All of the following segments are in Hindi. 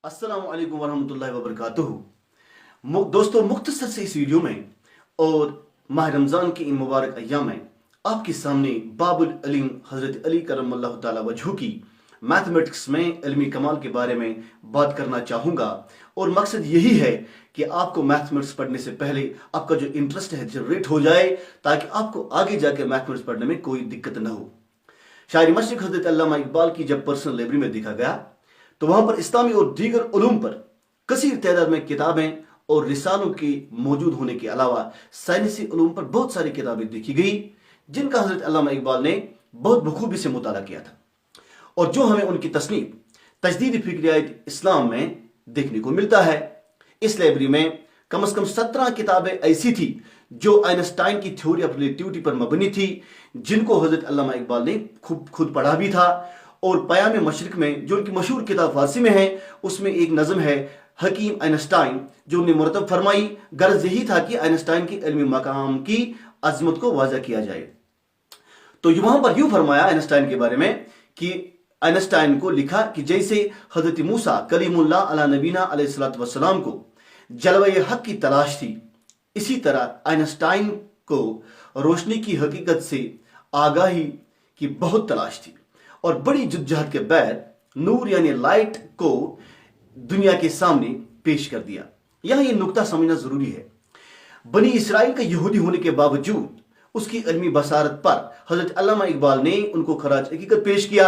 अस्सलाम वालेकुम वरहमतुल्लाहि वबरकातुहू। दोस्तों, मुख्तसर से इस वीडियो में और माह रमज़ान के इन मुबारक अय्याम में आपके सामने बाबुल अलीम हज़रत अली करमल्लाहु तआला वजहू की मैथमेटिक्स में इल्मी कमाल के बारे में बात करना चाहूँगा। और मकसद यही है कि आपको मैथमेटिक्स पढ़ने से पहले आपका जो इंटरेस्ट है जनरेट हो जाए, ताकि आपको आगे जाकर मैथमेटिक्स पढ़ने में कोई दिक्कत न हो। शायरी मशरिक हज़रत अल्लामा इकबाल की जब पर्सनल लाइब्रेरी में देखा गया तो वहां पर इस्लामी और दीगर उलूम पर कसीर तादाद में किताबें और रिसालों की मौजूद होने के अलावा साइंसी उलूम पर बहुत सारी किताबें देखी गई, जिनका हजरत अल्लामा इकबाल ने बहुत बखूबी से मुताला किया था और जो हमें उनकी तस्नीफ तजदीद फिक्रियात इस्लाम में देखने को मिलता है। इस लाइब्रेरी में कम से कम 17 किताबें ऐसी थी जो आइंस्टाइन की थ्योरी ऑफ रिलेटिविटी पर मबनी थी, जिनको हजरत अल्लामा इकबाल ने खुद पढ़ा भी था। और पयाम मशरिक में जो उनकी मशहूर किताब फारसी में है, उसमें एक नज़म है हकीम आइंस्टाइन, जो उन्हें मुरतब फरमाई। गर्ज यही था कि आइंस्टाइन की इल्मी मकाम की अजमत को वाज़ा किया जाए। तो वहां पर यूं फरमाया आइंस्टाइन के बारे में कि आइंस्टाइन को लिखा कि जैसे हजरत मूसा कलीमुल्लाह अला नबीना अलैहिस्सलातु वस्सलाम को जलवे हक की तलाश थी, इसी तरह आइंस्टाइन को रोशनी की हकीकत से आगाही की बहुत तलाश थी और बड़ी जुद्दजहद के बाद नूर यानी लाइट को दुनिया के सामने पेश कर दिया। यहां यह नुक्ता समझना जरूरी है। बनी इसराइल का यहूदी होने के बावजूद उसकी इल्मी बसारत पर हजरत अल्लामा इकबाल ने उनको खराज हकीकत पेश किया।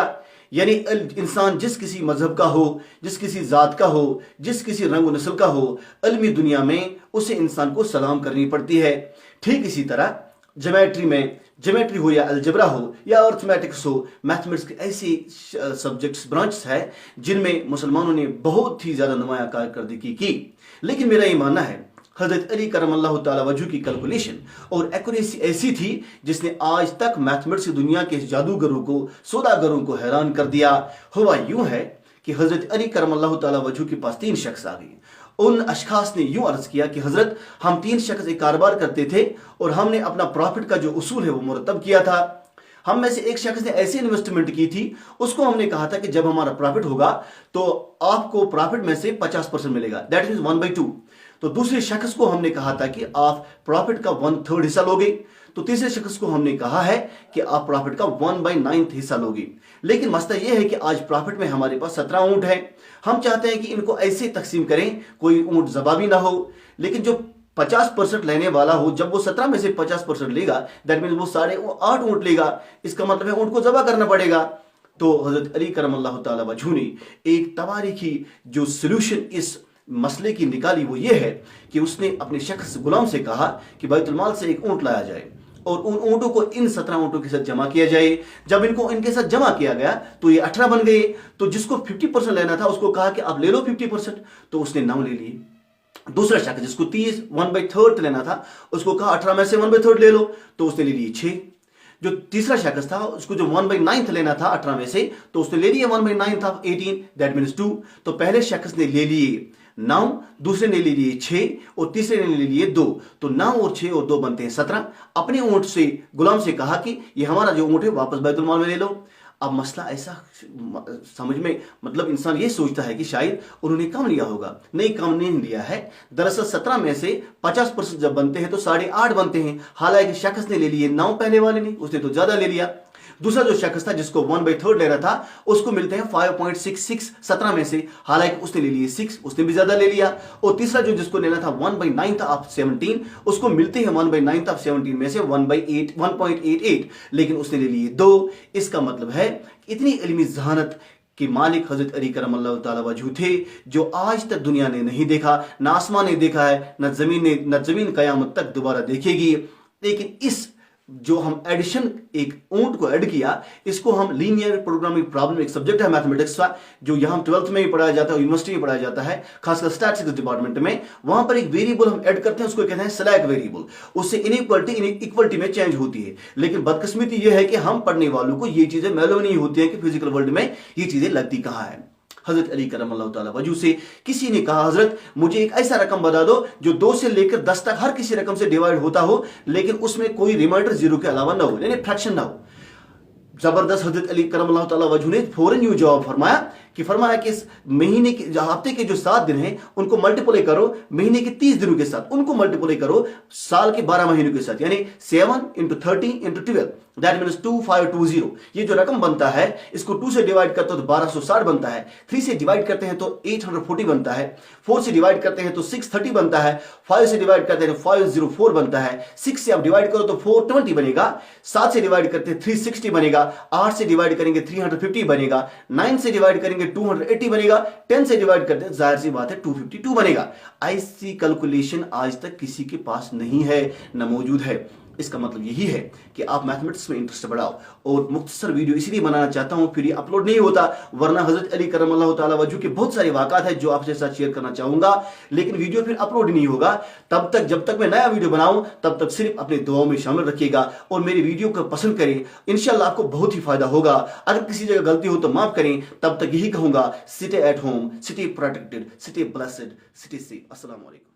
यानी इंसान जिस किसी मजहब का हो, जिस किसी जात का हो, जिस किसी रंग नस्ल का हो, इल्मी दुनिया में उसे इंसान को सलाम करनी पड़ती है। ठीक इसी तरह ज्योमेट्री हो या अलजबरा हो या अर्थमेटिक्स हो, मैथमेटिक्स के ऐसे सब्जेक्ट्स ब्रांचेस है जिनमें मुसलमानों ने बहुत ही ज्यादा नुमाया कारकर्दगी की। लेकिन मेरा ये मानना है हजरत अली करमल्लाहु तआला वजहू की कैलकुलेशन और एक्यूरेसी ऐसी थी जिसने आज तक मैथमेटिक्स दुनिया के जादूगरों को, सौदागरों को हैरान कर दिया। हुआ यूं है कि हजरत अली करमल्लाहु तआला वजहू के पास 3 शख्स आ गए। उन अशखास ने यूं अर्ज किया कि हजरत, हम 3 शख्स एक कारोबार करते थे और हमने अपना प्रॉफिट का जो उसूल है वो मुरतब किया था। हम में से एक शख्स ने ऐसी इन्वेस्टमेंट की थी, उसको हमने कहा था कि जब हमारा प्रॉफिट होगा तो आपको प्रॉफिट में से 50% मिलेगा, दैट मीन्स 1/2। तो दूसरे शख्स को हमने कहा था कि आप प्रॉफिट का 1/3 हिस्सा लोगे। तो तीसरे शख्स को हमने कहा है कि आप प्रॉफिट का 1/9 हिस्सा लोगे। लेकिन मसला यह है कि आज प्रॉफिट में हमारे पास 17 ऊंट है। हम चाहते हैं कि इनको ऐसे तकसीम करें, कोई ऊंट ज़बाबी ना हो, लेकिन जो 50% लेने वाला हो, जब वो 17 में से 50% लेगा, दैट मीन वो 8.5 ऊंट लेगा। इसका मतलब है ऊंट को ज़बा करना पड़ेगा। तो हजरत अली करमल्लाहु तआला वजहू ने एक तवारीखी जो सोल्यूशन इस मसले की निकाली, वो ये है कि उसने अपने शख्स गुलाम से कहा कि बैतुल माल से एक ऊंट लाया जाए और उन ऊंटों को इन 17 ऊंटों के साथ जमा किया जाए। जब इनको इनके साथ जमा किया गया तो ये 18 बन गए। तो जिसको 50% लेना था उसको कहा कि आप ले लो 50%, तो उसने 9 ले लिए। दूसरा शख्स जिसको 30 1/3 लेना था उसको कहा 18 में से 1/3 ले लो, तो उसने ले लिए 6। जो तीसरा शख्स था उसको जो 1/9 लेना था 18 में से, तो उसने ले लिया 1/9 था 18, दैट मीन्स 2। तो पहले शख्स ने ले लिए 9, दूसरे ने ले लिए 6 और तीसरे ने ले लिए 2। तो 9 और 6 और 2 बनते हैं 17। अपने ऊंट से गुलाम से कहा कि ये हमारा जो ऊंट है वापस बैतुल माल में ले लो। अब मसला ऐसा समझ में, मतलब इंसान ये सोचता है कि शायद उन्होंने कम लिया होगा। नहीं, कम नहीं लिया है। दरअसल 17 में से 50% जब बनते हैं तो 8.5 बनते हैं। हालांकि शख्स ने ले लिए 9, पहले वाले ने, उसने तो ज्यादा ले लिया। दूसरा जो शख्स था जिसको 1/3 लेना था उसको मिलते हैं 5.66 17 में से, हालांकि उसने ले लिए 6, उसने भी ज्यादा ले लिया। और तीसरा जो जिसको लेना था 1/9 ऑफ 17, उसको मिलते हैं 1/9 ऑफ 17 में से 1/88, लेकिन उसने ले लिए 2। इसका मतलब है इतनी इल्मी जहानत कि मालिक हजरत अली करमल्लाहु तआला वजहू थे जो आज तक दुनिया ने नहीं देखा, ना आसमान ने देखा है, न जमीन कयामत तक दोबारा देखेगी। लेकिन इस जो हम एडिशन, एक ऊंट को ऐड किया, इसको हम लीनियर प्रोग्रामिंग प्रॉब्लम, एक सब्जेक्ट है मैथमेटिक्स का जो यहां 12th में भी पढ़ाया जाता है, यूनिवर्सिटी में पढ़ाया जाता है, खासकर स्टैटिस्टिक्स डिपार्टमेंट में। वहां पर एक वेरिएबल हम ऐड करते हैं, उसको कहते हैं स्लैक वेरिएबल। उससे इक्वलिटी में चेंज होती है। लेकिन बदकिस्मती यह है कि हम पढ़ने वालों को ये चीजें मालूम नहीं होती है कि फिजिकल वर्ल्ड में ये चीजें लगती कहां है। हजरत अली करमल्लाहु तआला वजहू से किसी ने कहा, हजरत मुझे एक ऐसा रकम बता दो जो 2 से लेकर 10 तक हर किसी रकम से डिवाइड होता हो, लेकिन उसमें कोई रिमाइंडर 0 के अलावा ना हो, यानी फ्रैक्शन ना हो। जबरदस्त हजरत अली करमल्लाहु तआला वजहू ने फौरन यूं जवाब फरमाया कि फरमाया कि इस महीने के हफ्ते के जो 7 दिन हैं उनको मल्टीप्लाई करो महीने के 30 दिनों के साथ, उनको मल्टीप्लाई करो साल के 12 महीनों के साथ, यानी 7 into 30 into 12, दैट मीन्स 2520। ये जो रकम बनता है इसको 2 से डिवाइड करते हो तो 1260 बनता है, 3 से डिवाइड करते हैं तो 840 बनता है, 4 से डिवाइड करते हैं तो 630 बनता है, 5 से डिवाइड करते हैं तो 504 बनता है, 6 से आप डिवाइड करो तो 420 बनेगा, 7 से डिवाइड करते हैं 360 बनेगा, 8 से डिवाइड करेंगे 350 बनेगा, 9 से डिवाइड करेंगे 280 बनेगा, 10 से डिवाइड करते हैं जाहिर सी बात है 252 बनेगा। ऐसी कैलकुलेशन आज तक किसी के पास नहीं है, न मौजूद है। इसका मतलब यही है कि आप मैथमेटिक्स में इंटरेस्ट बढ़ाओ, और मुख्तसर वीडियो इसलिए बनाना चाहता हूं फिर ये अपलोड नहीं होता, वरना हजरत अली करमल्लाहु ताला वजहू के बहुत सारे वाक़ात हैं जो आपके साथ शेयर करना चाहूंगा, लेकिन वीडियो फिर अपलोड नहीं होगा। तब तक जब तक मैं नया वीडियो बनाऊं तब तक सिर्फ अपने दुआओं में शामिल रखिएगा और मेरी वीडियो को पसंद करें, इंशाल्लाह आपको बहुत ही फायदा होगा। अगर किसी जगह गलती हो तो माफ करें। तब तक यही कहूंगा, stay at home, stay protected, stay blessed, stay safe. अस्सलाम वालेकुम।